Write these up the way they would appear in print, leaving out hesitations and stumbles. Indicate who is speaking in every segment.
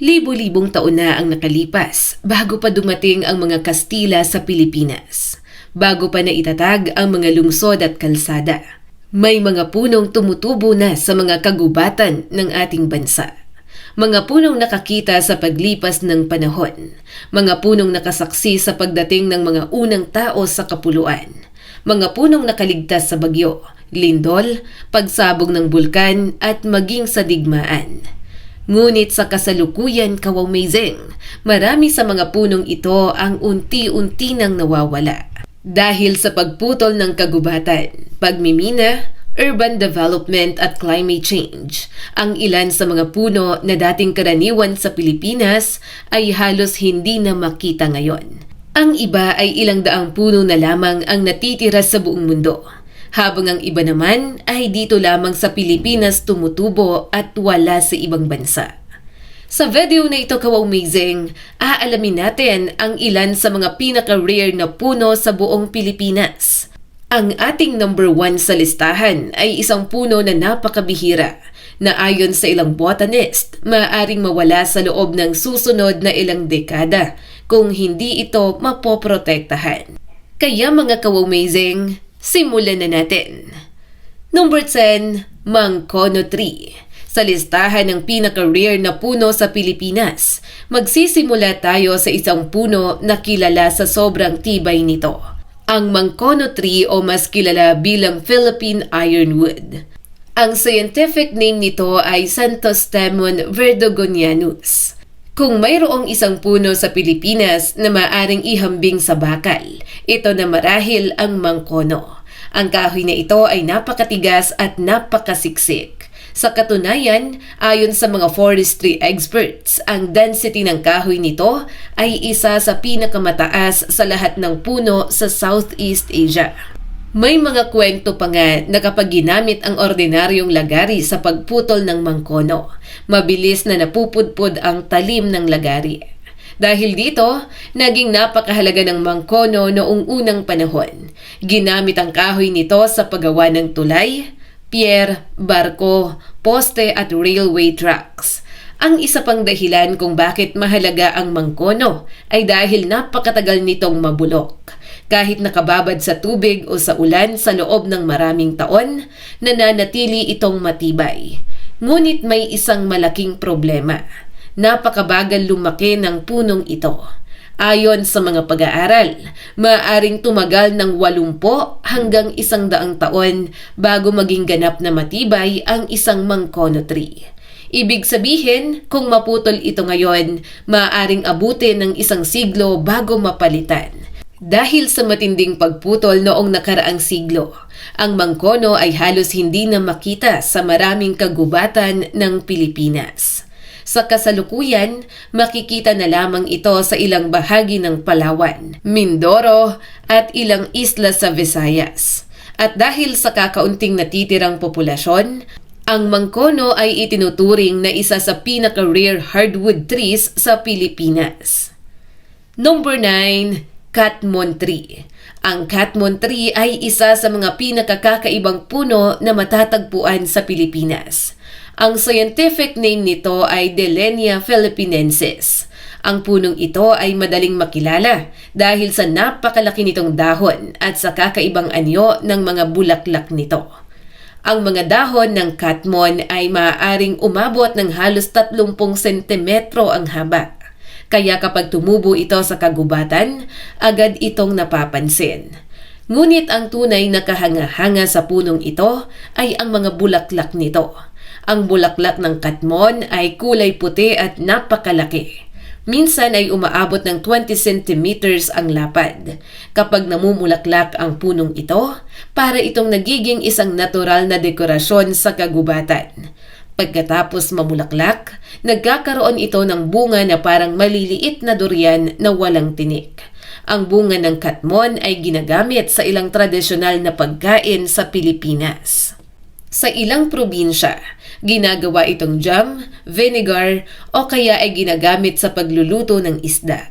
Speaker 1: Libo-libong taon na ang nakalipas bago pa dumating ang mga Kastila sa Pilipinas. Bago pa naitatag ang mga lungsod at kalsada. May mga punong tumutubo na sa mga kagubatan ng ating bansa. Mga punong nakakita sa paglipas ng panahon. Mga punong nakasaksi sa pagdating ng mga unang tao sa kapuluan. Mga punong nakaligtas sa bagyo, lindol, pagsabog ng bulkan at maging sa digmaan. Ngunit sa kasalukuyan, kawamazing, marami sa mga punong ito ang unti-unti nang nawawala. Dahil sa pagputol ng kagubatan, pagmimina, urban development at climate change, ang ilan sa mga puno na dating karaniwan sa Pilipinas ay halos hindi na makita ngayon. Ang iba ay ilang daang puno na lamang ang natitira sa buong mundo. Habang ang iba naman ay dito lamang sa Pilipinas tumutubo at wala sa ibang bansa. Sa video na ito, ka-amazing, aalamin natin ang ilan sa mga pinaka-rare na puno sa buong Pilipinas. Ang ating number 1 sa listahan ay isang puno na napakabihira na ayon sa ilang botanist, maaaring mawala sa loob ng susunod na ilang dekada kung hindi ito mapoprotektahan. Kaya mga ka-amazing, simulan na natin. Number 10, Mangkono Tree. Sa listahan ng pinaka-rare na puno sa Pilipinas, magsisimula tayo sa isang puno na kilala sa sobrang tibay nito. Ang Mangkono Tree o mas kilala bilang Philippine Ironwood. Ang scientific name nito ay Xanthostemon verdogonianus. Kung mayroong isang puno sa Pilipinas na maaring ihambing sa bakal, ito na marahil ang mangkono. Ang kahoy na ito ay napakatigas at napakasiksik. Sa katunayan, ayon sa mga forestry experts, ang density ng kahoy nito ay isa sa pinakamataas sa lahat ng puno sa Southeast Asia. May mga kwento pa nga na kapag ginamit ang ordinaryong lagari sa pagputol ng mangkono, mabilis na napupudpod ang talim ng lagari. Dahil dito, naging napakahalaga ng mangkono noong unang panahon. Ginamit ang kahoy nito sa paggawa ng tulay, pier, barko, poste at railway tracks. Ang isa pang dahilan kung bakit mahalaga ang mangkono ay dahil napakatagal nitong mabulok. Kahit nakababad sa tubig o sa ulan sa loob ng maraming taon, nananatili itong matibay. Ngunit may isang malaking problema. Napakabagal lumaki ng punong ito. Ayon sa mga pag-aaral, maaaring tumagal ng 80 hanggang 100 taon bago maging ganap na matibay ang isang mangkono tree. Ibig sabihin, kung maputol ito ngayon, maaaring abutin ng 1 siglo bago mapalitan. Dahil sa matinding pagputol noong nakaraang siglo, ang mangkono ay halos hindi na makita sa maraming kagubatan ng Pilipinas. Sa kasalukuyan, makikita na lamang ito sa ilang bahagi ng Palawan, Mindoro at ilang isla sa Visayas. At dahil sa kakaunting natitirang populasyon, ang mangkono ay itinuturing na isa sa pinaka-rare hardwood trees sa Pilipinas. Number 9, Katmon Tree. Ang Katmon Tree ay isa sa mga pinakakakaibang puno na matatagpuan sa Pilipinas. Ang scientific name nito ay Dillenia philippinensis. Ang punong ito ay madaling makilala dahil sa napakalaki nitong dahon at sa kakaibang anyo ng mga bulaklak nito. Ang mga dahon ng Katmon ay maaaring umabot ng halos 30 sentimetro ang haba. Kaya kapag tumubo ito sa kagubatan, agad itong napapansin. Ngunit ang tunay na kahanga-hanga sa punong ito ay ang mga bulaklak nito. Ang bulaklak ng Katmon ay kulay puti at napakalaki. Minsan ay umaabot ng 20 centimeters ang lapad. Kapag namumulaklak ang punong ito, para itong nagiging isang natural na dekorasyon sa kagubatan. Pagkatapos mamulaklak, nagkakaroon ito ng bunga na parang maliliit na durian na walang tinik. Ang bunga ng Katmon ay ginagamit sa ilang tradisyonal na pagkain sa Pilipinas. Sa ilang probinsya, ginagawa itong jam, vinegar o kaya ay ginagamit sa pagluluto ng isda.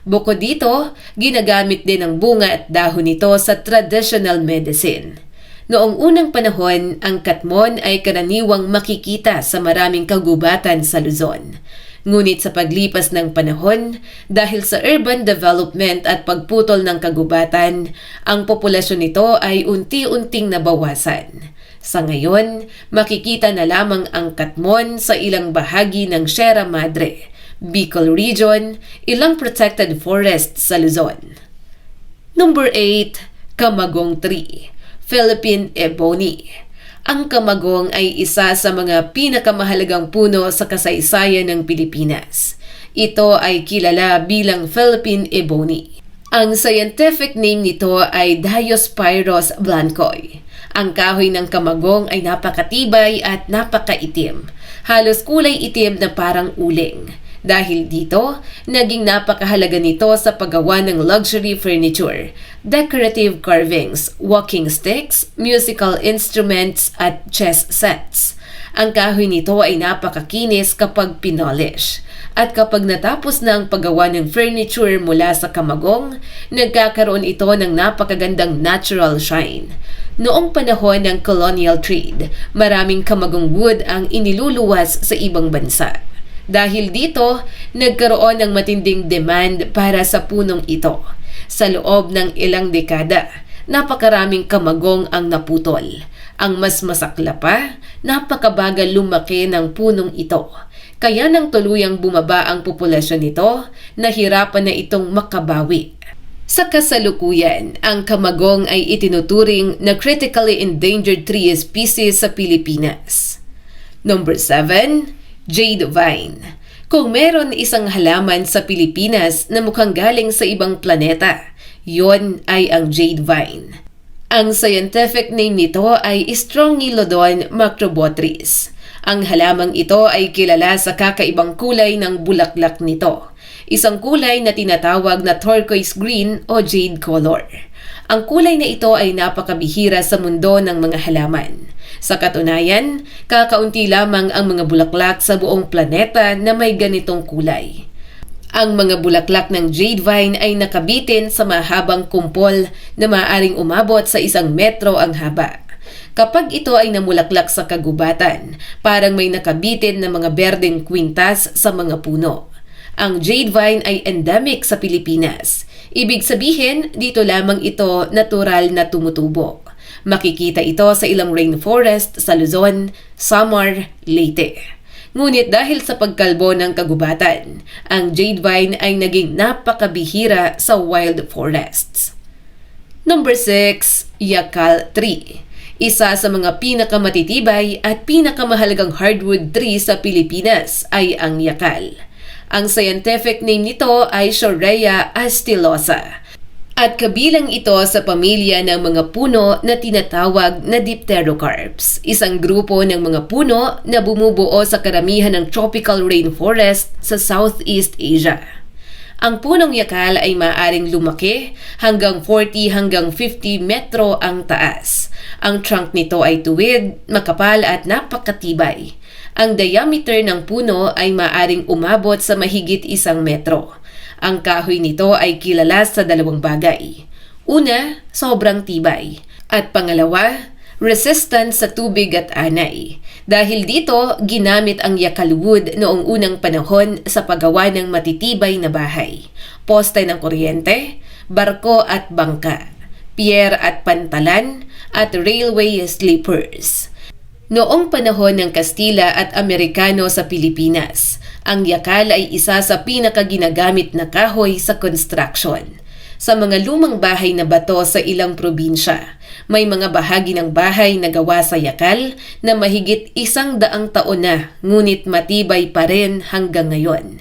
Speaker 1: Bukod dito, ginagamit din ang bunga at dahon nito sa traditional medicine. Noong unang panahon, ang Katmon ay karaniwang makikita sa maraming kagubatan sa Luzon. Ngunit sa paglipas ng panahon, dahil sa urban development at pagputol ng kagubatan, ang populasyon nito ay unti-unting nabawasan. Sa ngayon, makikita na lamang ang katmon sa ilang bahagi ng Sierra Madre, Bicol Region, ilang protected forests sa Luzon. Number 8. Camagong Tree, Philippine Ebony. Ang kamagong ay isa sa mga pinakamahalagang puno sa kasaysayan ng Pilipinas. Ito ay kilala bilang Philippine Ebony. Ang scientific name nito ay Diospyros blancoi. Ang kahoy ng kamagong ay napakatibay at napakaitim. Halos kulay itim na parang uling. Dahil dito, naging napakahalaga nito sa paggawa ng luxury furniture, decorative carvings, walking sticks, musical instruments at chess sets. Ang kahoy nito ay napakakinis kapag pinolosh. At kapag natapos na ang paggawa ng furniture mula sa kamagong, nagkakaroon ito ng napakagandang natural shine. Noong panahon ng colonial trade, maraming kamagong wood ang iniluluwas sa ibang bansa. Dahil dito, nagkaroon ng matinding demand para sa punong ito. Sa loob ng ilang dekada, napakaraming kamagong ang naputol. Ang mas masakla pa, napakabagal lumaki ng punong ito. Kaya nang tuluyang bumaba ang populasyon nito, nahirapan na itong makabawi. Sa kasalukuyan, ang kamagong ay itinuturing na critically endangered tree species sa Pilipinas. Number 7. Jade Vine. Kung meron isang halaman sa Pilipinas na mukhang galing sa ibang planeta, yon ay ang Jade Vine. Ang scientific name nito ay Strongylodon macrobotris. Ang halamang ito ay kilala sa kakaibang kulay ng bulaklak nito. Isang kulay na tinatawag na turquoise green o jade color. Ang kulay na ito ay napakabihira sa mundo ng mga halaman. Sa katunayan, kakaunti lamang ang mga bulaklak sa buong planeta na may ganitong kulay. Ang mga bulaklak ng jade vine ay nakabitin sa mahabang kumpol na maaaring umabot sa 1 metro ang haba. Kapag ito ay namulaklak sa kagubatan, parang may nakabitin na mga berdeng kwintas sa mga puno. Ang jade vine ay endemic sa Pilipinas. Ibig sabihin, dito lamang ito natural na tumutubo. Makikita ito sa ilang rainforest sa Luzon, Samar, Leyte. Ngunit dahil sa pagkalbo ng kagubatan, ang jade vine ay naging napakabihira sa wild forests. Number 6. Yakal Tree. Isa sa mga pinakamatitibay at pinakamahalagang hardwood tree sa Pilipinas ay ang yakal. Ang scientific name nito ay Shorea astilosa. At kabilang ito sa pamilya ng mga puno na tinatawag na Dipterocarps, isang grupo ng mga puno na bumubuo sa karamihan ng tropical rainforest sa Southeast Asia. Ang punong yakal ay maaaring lumaki hanggang 40 hanggang 50 metro ang taas. Ang trunk nito ay tuwid, makapal at napakatibay. Ang diameter ng puno ay maaaring umabot sa mahigit 1 metro. Ang kahoy nito ay kilala sa 2 bagay. Una, sobrang tibay. At pangalawa, resistant sa tubig at anay. Dahil dito, ginamit ang yakal wood noong unang panahon sa paggawa ng matitibay na bahay, poste ng kuryente, barko at bangka, pier at pantalan, at railway sleepers. Noong panahon ng Kastila at Amerikano sa Pilipinas, ang yakal ay isa sa pinakaginagamit na kahoy sa construction. Sa mga lumang bahay na bato sa ilang probinsya, may mga bahagi ng bahay na gawa sa yakal na mahigit 100 taon na, ngunit matibay pa rin hanggang ngayon.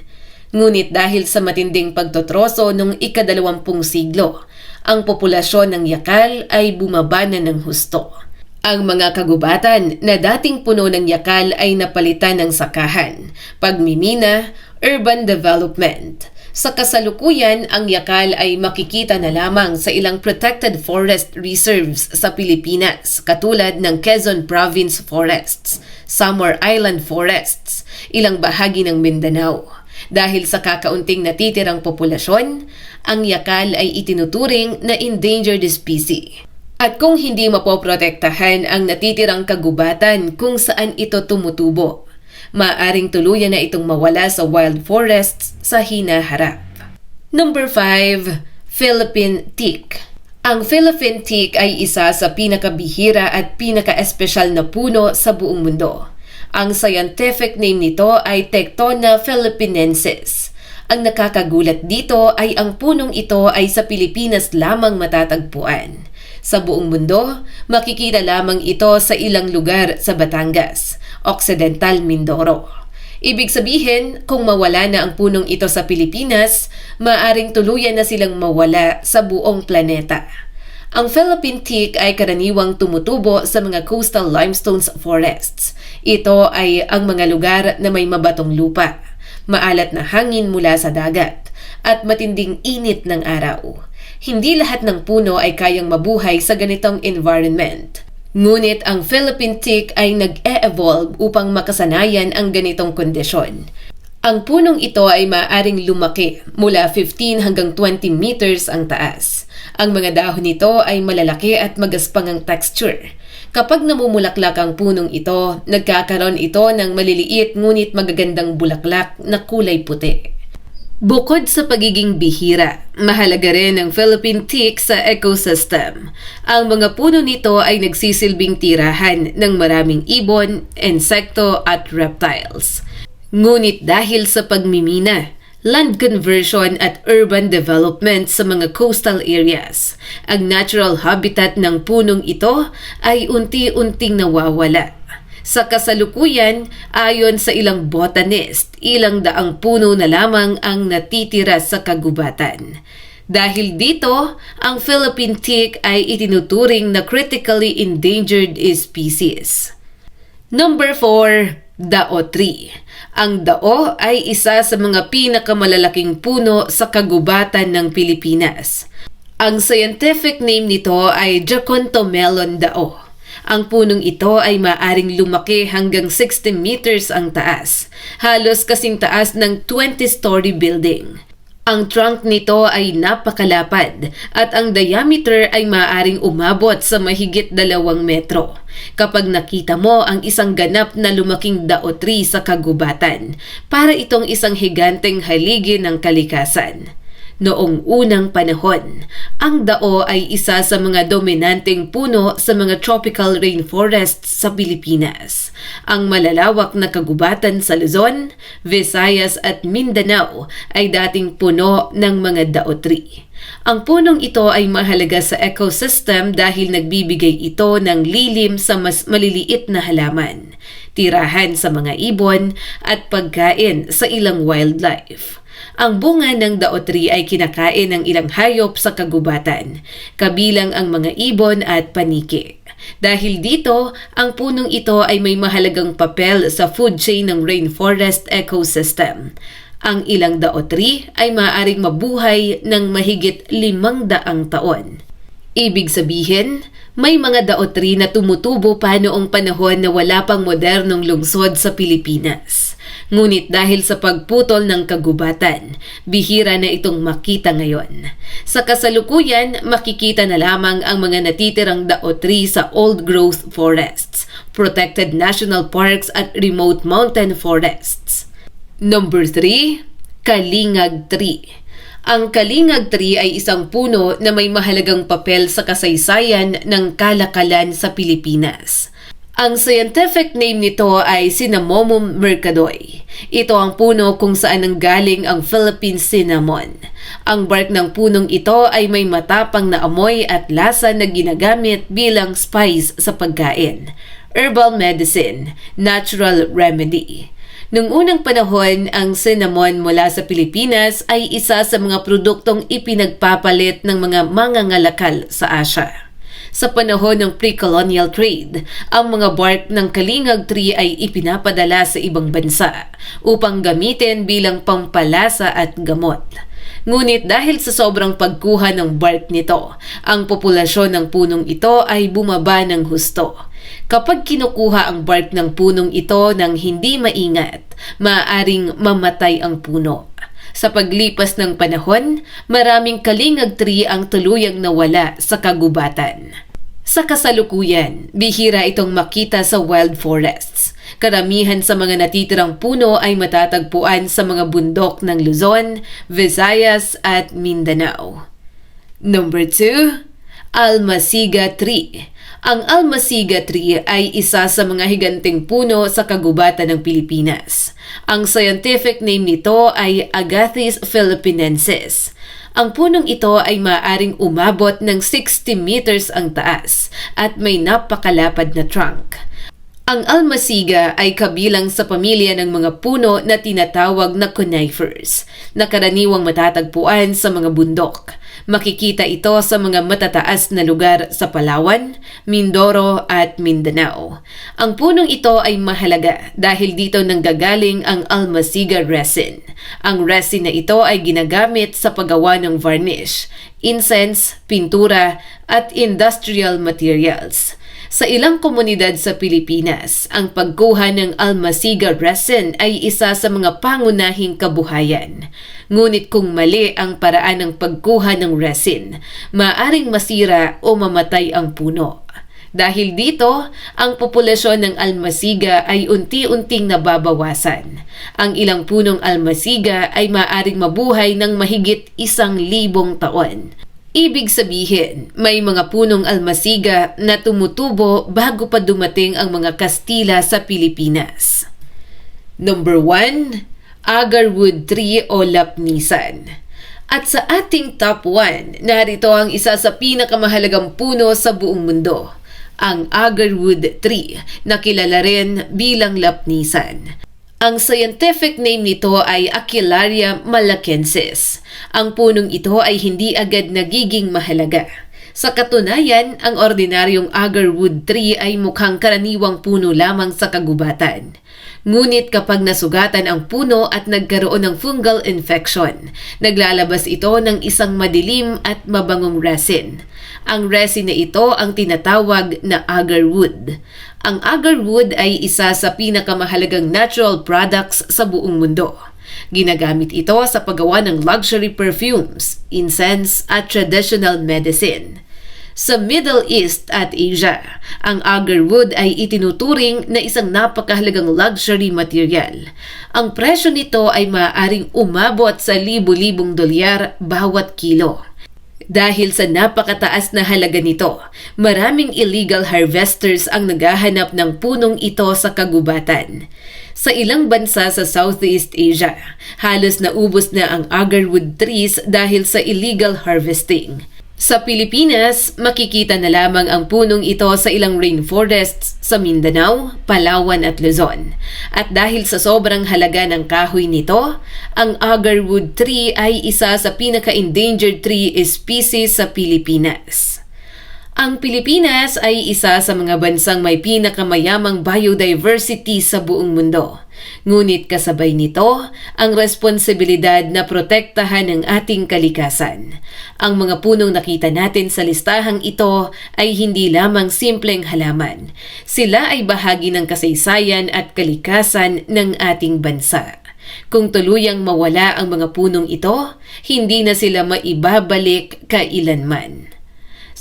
Speaker 1: Ngunit dahil sa matinding pagtotroso noong ika-20 siglo, ang populasyon ng yakal ay bumaba na ng husto. Ang mga kagubatan na dating puno ng yakal ay napalitan ng sakahan, pagmimina, urban development. Sa kasalukuyan, ang yakal ay makikita na lamang sa ilang protected forest reserves sa Pilipinas, katulad ng Quezon Province Forests, Samar Island Forests, ilang bahagi ng Mindanao. Dahil sa kakaunting natitirang populasyon, ang yakal ay itinuturing na endangered species. At kung hindi mapoprotektahan ang natitirang kagubatan kung saan ito tumutubo, Maaring tuluyan na itong mawala sa wild forests sa hinaharap. Number 5. Philippine teak. Ang Philippine teak ay isa sa pinakabihira at pinaka-espesyal na puno sa buong mundo. Ang scientific name nito ay Tectona philippinensis. Ang nakakagulat dito ay ang punong ito ay sa Pilipinas lamang matatagpuan. Sa buong mundo, makikita lamang ito sa ilang lugar sa Batangas, Occidental Mindoro. Ibig sabihin, kung mawala na ang punong ito sa Pilipinas, maaring tuluyan na silang mawala sa buong planeta. Ang Philippine teak ay karaniwang tumutubo sa mga coastal limestone forests. Ito ay ang mga lugar na may mabatong lupa, maalat na hangin mula sa dagat, at matinding init ng araw. Hindi lahat ng puno ay kayang mabuhay sa ganitong environment. Ngunit ang Philippine teak ay nag-e-evolve upang makasanayan ang ganitong kondisyon. Ang punong ito ay maaaring lumaki mula 15 hanggang 20 meters ang taas. Ang mga dahon nito ay malalaki at magaspang ang texture. Kapag namumulaklak ang punong ito, nagkakaroon ito ng maliliit ngunit magagandang bulaklak na kulay puti. Bukod sa pagiging bihira, mahalaga rin ang Philippine teak sa ecosystem. Ang mga puno nito ay nagsisilbing tirahan ng maraming ibon, insekto at reptiles. Ngunit dahil sa pagmimina, land conversion at urban development sa mga coastal areas, ang natural habitat ng punong ito ay unti-unting nawawala. Sa kasalukuyan, ayon sa ilang botanist, ilang daang puno na lamang ang natitira sa kagubatan. Dahil dito, ang Philippine teak ay itinuturing na critically endangered species. Number 4. Dao tree. Ang dao ay isa sa mga pinakamalalaking puno sa kagubatan ng Pilipinas. Ang scientific name nito ay Jacontomelon dao. Ang punong ito ay maaring lumaki hanggang 60 meters ang taas, halos kasing taas ng 20-story building. Ang trunk nito ay napakalapad at ang diameter ay maaring umabot sa mahigit 2 metro. Kapag nakita mo ang isang ganap na lumaking dao tree sa kagubatan, para itong isang higanteng haligi ng kalikasan. Noong unang panahon, ang dao ay isa sa mga dominanteng puno sa mga tropical rainforests sa Pilipinas. Ang malalawak na kagubatan sa Luzon, Visayas at Mindanao ay dating puno ng mga dao tree. Ang punong ito ay mahalaga sa ecosystem dahil nagbibigay ito ng lilim sa mas maliliit na halaman, tirahan sa mga ibon at pagkain sa ilang wildlife. Ang bunga ng dao tree ay kinakain ng ilang hayop sa kagubatan, kabilang ang mga ibon at paniki. Dahil dito, ang punong ito ay may mahalagang papel sa food chain ng rainforest ecosystem. Ang ilang dao tree ay maaaring mabuhay ng mahigit 500 taon. Ibig sabihin, may mga dao tree na tumutubo pa noong panahon na wala pang modernong lungsod sa Pilipinas. Ngunit dahil sa pagputol ng kagubatan, bihira na itong makita ngayon. Sa kasalukuyan, makikita na lamang ang mga natitirang dao tree sa old-growth forests, protected national parks at remote mountain forests. Number 3. Kalingag tree. Ang kalingag tree ay isang puno na may mahalagang papel sa kasaysayan ng kalakalan sa Pilipinas. Ang scientific name nito ay Cinnamomum mercadoi. Ito ang puno kung saan nanggaling ang Philippine cinnamon. Ang bark ng punong ito ay may matapang na amoy at lasa na ginagamit bilang spice sa pagkain, herbal medicine, natural remedy. Noong unang panahon, ang cinnamon mula sa Pilipinas ay isa sa mga produktong ipinagpapalit ng mga mangangalakal sa Asia. Sa panahon ng pre-colonial trade, ang mga bark ng kalingag tree ay ipinapadala sa ibang bansa upang gamitin bilang pampalasa at gamot. Ngunit dahil sa sobrang pagkuha ng bark nito, ang populasyon ng punong ito ay bumaba ng husto. Kapag kinukuha ang bark ng punong ito ng hindi maingat, maaaring mamatay ang puno. Sa paglipas ng panahon, maraming kalingag tree ang tuluyang nawala sa kagubatan. Sa kasalukuyan, bihira itong makita sa wild forests. Karamihan sa mga natitirang puno ay matatagpuan sa mga bundok ng Luzon, Visayas at Mindanao. Number 2, Almasiga Tree. Ang Almasiga Tree ay isa sa mga higanteng puno sa kagubatan ng Pilipinas. Ang scientific name nito ay Agathis philippinensis. Ang punong ito ay maaaring umabot ng 60 meters ang taas at may napakalapad na trunk. Ang almasiga ay kabilang sa pamilya ng mga puno na tinatawag na conifers, na karaniwang matatagpuan sa mga bundok. Makikita ito sa mga matataas na lugar sa Palawan, Mindoro at Mindanao. Ang punong ito ay mahalaga dahil dito nanggagaling ang almasiga resin. Ang resin na ito ay ginagamit sa paggawa ng varnish, incense, pintura at industrial materials. Sa ilang komunidad sa Pilipinas, ang pagkuha ng almasiga resin ay isa sa mga pangunahing kabuhayan. Ngunit kung mali ang paraan ng pagkuha ng resin, maaaring masira o mamatay ang puno. Dahil dito, ang populasyon ng almasiga ay unti-unting nababawasan. Ang ilang punong almasiga ay maaaring mabuhay ng mahigit 1,000 taon. Ibig sabihin, may mga punong almasiga na tumutubo bago pa dumating ang mga Kastila sa Pilipinas. Number 1, Agarwood Tree o Lapnisan. At sa ating top 1, narito ang isa sa pinakamahalagang puno sa buong mundo, ang Agarwood Tree, na kilala rin bilang Lapnisan. Ang scientific name nito ay Aquilaria malacensis. Ang punong ito ay hindi agad nagiging mahalaga. Sa katunayan, ang ordinaryong agarwood tree ay mukhang karaniwang puno lamang sa kagubatan. Ngunit kapag nasugatan ang puno at nagkaroon ng fungal infection, naglalabas ito ng isang madilim at mabangong resin. Ang resin na ito ang tinatawag na agarwood. Ang agarwood ay isa sa pinakamahalagang natural products sa buong mundo. Ginagamit ito sa paggawa ng luxury perfumes, incense at traditional medicine. Sa Middle East at Asia, ang agarwood ay itinuturing na isang napakahalagang luxury material. Ang presyo nito ay maaaring umabot sa libu-libong dolyar bawat kilo. Dahil sa napakataas na halaga nito, maraming illegal harvesters ang naghahanap ng punong ito sa kagubatan. Sa ilang bansa sa Southeast Asia, halos naubos na ang agarwood trees dahil sa illegal harvesting. Sa Pilipinas, makikita na lamang ang punong ito sa ilang rainforests sa Mindanao, Palawan at Luzon. At dahil sa sobrang halaga ng kahoy nito, ang agarwood tree ay isa sa pinaka-endangered tree species sa Pilipinas. Ang Pilipinas ay isa sa mga bansang may pinakamayamang biodiversity sa buong mundo. Ngunit kasabay nito ang responsibilidad na protektahan ang ating kalikasan. Ang mga punong nakita natin sa listahang ito ay hindi lamang simpleng halaman. Sila ay bahagi ng kasaysayan at kalikasan ng ating bansa. Kung tuluyang mawala ang mga punong ito, hindi na sila maibabalik kailanman.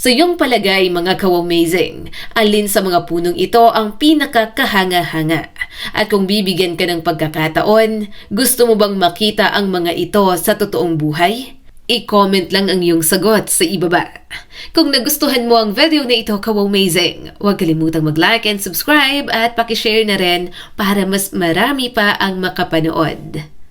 Speaker 1: Sa iyong palagay, mga ka-amazing, alin sa mga punong ito ang pinakakahanga-hanga? At kung bibigyan ka ng pagkakataon, gusto mo bang makita ang mga ito sa totoong buhay? I-comment lang ang iyong sagot sa ibaba. Kung nagustuhan mo ang video na ito, ka-amazing, huwag kalimutang mag-like and subscribe at pakishare na rin para mas marami pa ang makapanood.